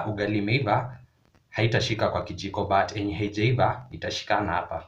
ugali imeiva haitashika kwa kijiko, but yenye haijaiva itashikana hapa.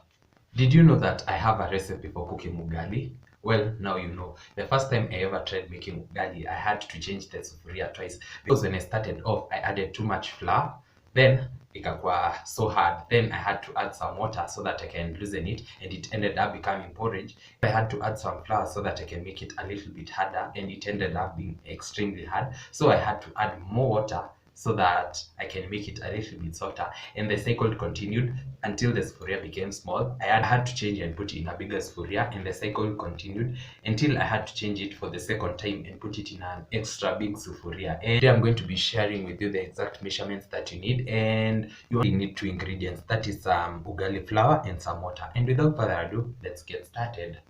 Did you know that I have a recipe for cooking ugali? Well, now you know. The first time I ever tried making ugali, I had to change the sufuria twice because when I started off, I added too much flour. Then ikakuwa so hard. Then I had to add some water so that I can loosen it, and it ended up becoming porridge. I had to add some flour so that I can make it a little bit harder, and it ended up being extremely hard. So I had to add more water so that I can make it a little bit softer, and the cycle continued until the sufuria became small. I had to change and put it in a bigger sufuria, and the cycle continued until I had to change it for the second time and put it in an extra big sufuria. And today I'm going to be sharing with you the exact measurements that you need, and you only need 2 ingredients, that is some ugali flour and some water. And without further ado, let's get started.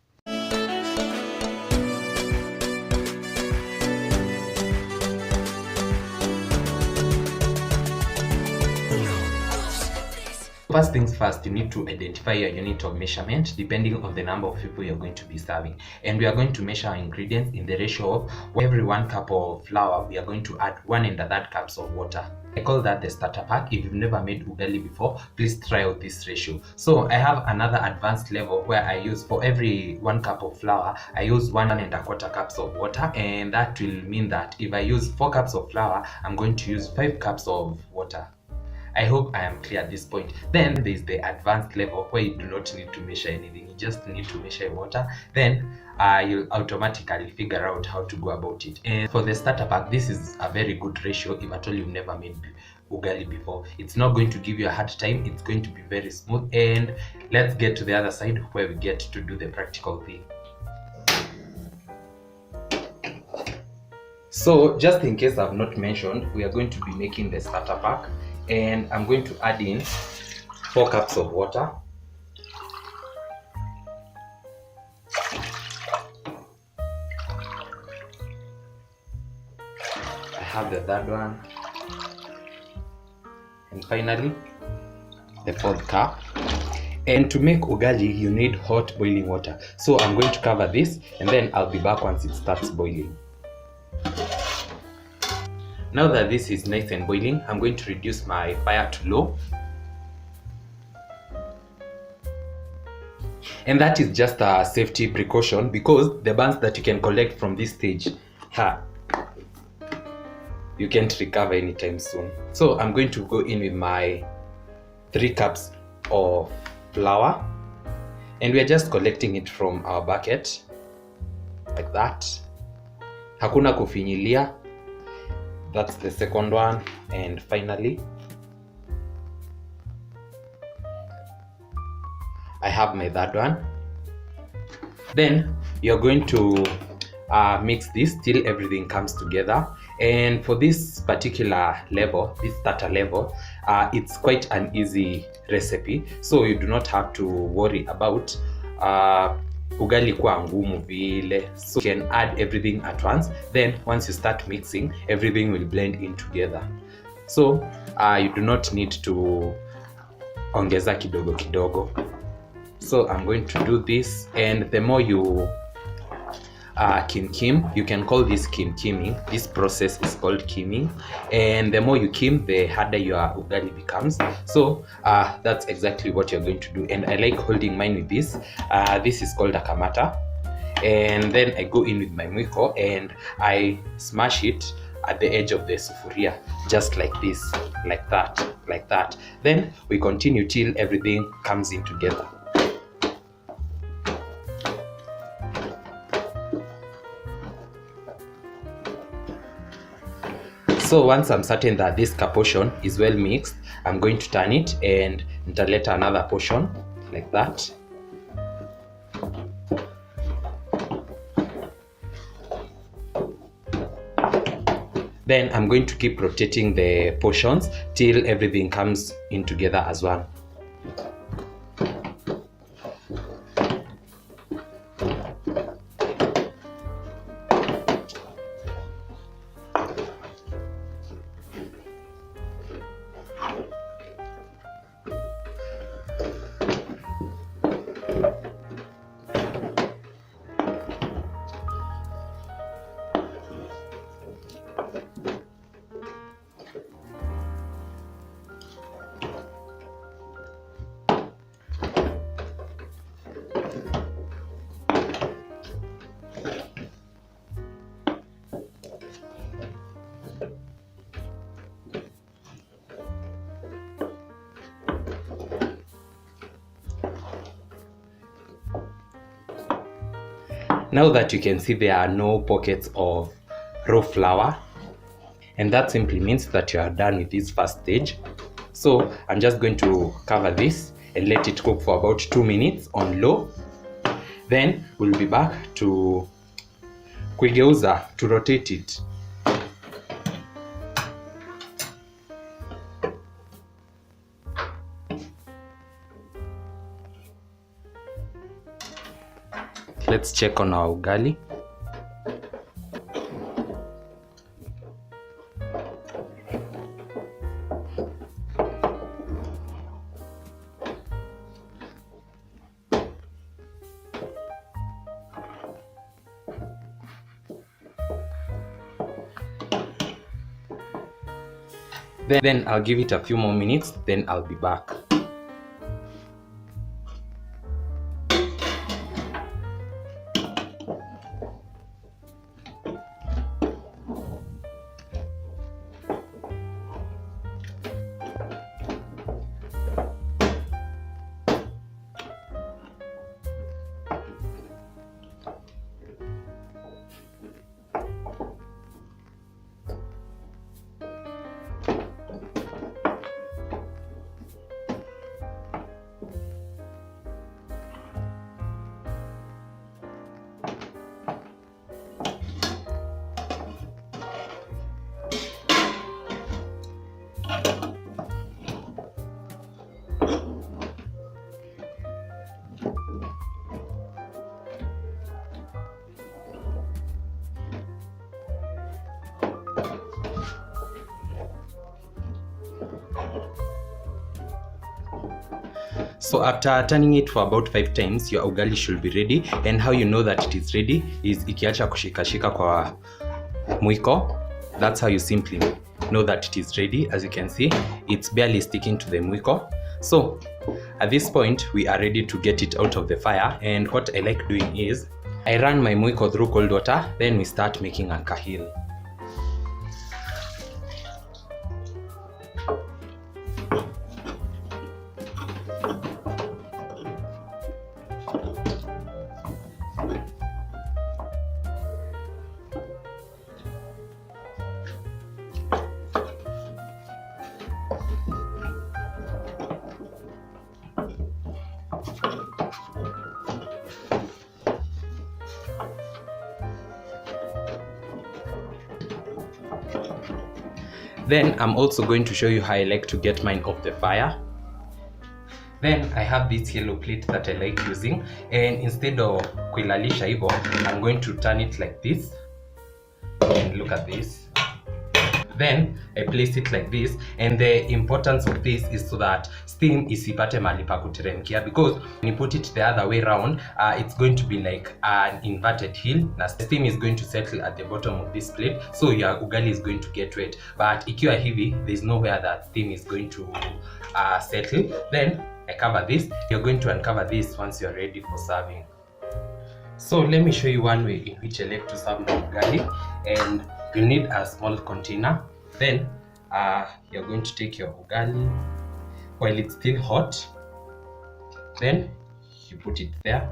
First things first, you need to identify your unit of measurement depending on the number of people you're going to be serving. And we are going to measure our ingredients in the ratio of every 1 cup of flour, we are going to add 1 1/3 cups of water. I call that the starter pack. If you've never made ugali before, please try out this ratio. So I have another advanced level where I use, for every 1 cup of flour, I use 1 1/4 cups of water. And that will mean that if I use 4 cups of flour, I'm going to use 5 cups of water. I hope I am clear at this point. Then there is the advanced level where you do not need to measure anything. You just need to measure water. Then you'll automatically figure out how to go about it. And for the starter pack, this is a very good ratio if at all you've never made ugali before. It's not going to give you a hard time. It's going to be very smooth. And let's get to the other side where we get to do the practical thing. So just in case I've not mentioned, we are going to be making the starter pack. And I'm going to add in 4 cups of water. I have the third one. And finally, the 4th cup. And to make ugali, you need hot boiling water. So I'm going to cover this, and then I'll be back once it starts boiling. Now that this is nice and boiling, I'm going to reduce my fire to low. And that is just a safety precaution because the burns that you can collect from this stage, you can't recover anytime soon. So I'm going to go in with my 3 cups of flour, and we are just collecting it from our bucket like that. Hakuna kufinyilia. That's the second one. And finally, I have my third one. Then you're going to mix this till everything comes together. And for this particular level, this starter level, it's quite an easy recipe, so you do not have to worry about ugali kwa ngumu vile. So you can add everything at once. Then once you start mixing, everything will blend in together. So you do not need to ongeza kidogo kidogo. So I'm going to do this, and the more you kim, you can call this kiming. This process is called kiming, and the more you kim, the harder your ugali becomes. So that's exactly what you're going to do. And I like holding mine with this. This is called a kamata, and then I go in with my mwiko and I smash it at the edge of the sufuria, just like this, like that. Then we continue till everything comes in together. So once I'm certain that this portion is well mixed, I'm going to turn it and nitaleta another portion like that. Then I'm going to keep rotating the portions till everything comes in together as one. Now that you can see there are no pockets of raw flour, and that simply means that you are done with this first stage. So I'm just going to cover this and let it cook for about 2 minutes on low. Then we'll be back to kuigeuza, to rotate it. Let's check on our ugali. Then I'll give it a few more minutes, then I'll be back. So after turning it for about 5 times, your ugali should be ready. And how you know that it is ready is ikiacha kushikashika kwa mwiko. That's how you simply know that it is ready. As you can see, it's barely sticking to the mwiko. So at this point, we are ready to get it out of the fire. And what I like doing is, I run my mwiko through cold water, then we start making a kahil. Then I'm also going to show you how I like to get mine off the fire. Then I have this yellow plate that I like using, and instead of kuilalisha hivyo, I'm going to turn it like this. And look at this. Then I place it like this, and the importance of this is so that steam isipate mahali pa kuteremkia, because when you put it the other way around, it's going to be like an inverted hill. Now steam is going to settle at the bottom of this plate, so your ugali is going to get wet. But ikiwa hivi, there's nowhere that steam is going to settle. Then I cover this. You're going to uncover this once you're ready for serving. So let me show you one way in which I like to serve my ugali. And you need a small container. Then you're going to take your ugali while it's still hot. Then you put it there,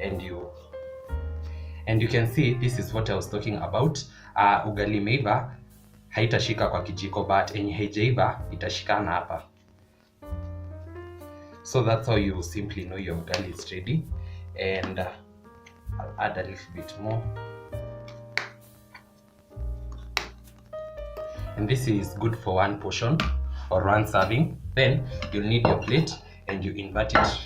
and you can see this is what I was talking about. Ugali imeiva haitashika kwa kijiko, but yenye haijaiva itashikana hapa. So that's how you simply know your ugali is ready. And I'll add a little bit more. And this is good for one portion or one serving. Then you'll need your plate, and you invert it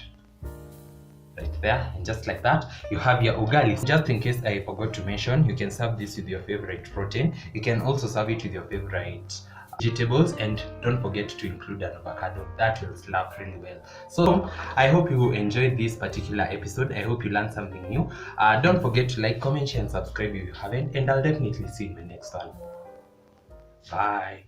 right there, and just like that you have your ugali. Just in case I forgot to mention, you can serve this with your favorite protein. You can also serve it with your favorite vegetables, and don't forget to include an avocado. That will slap really well. So I hope you enjoyed this particular episode. I hope you learned something new. Don't forget to like, comment, share, and subscribe if you haven't, and I'll definitely see you in the next one. Bye.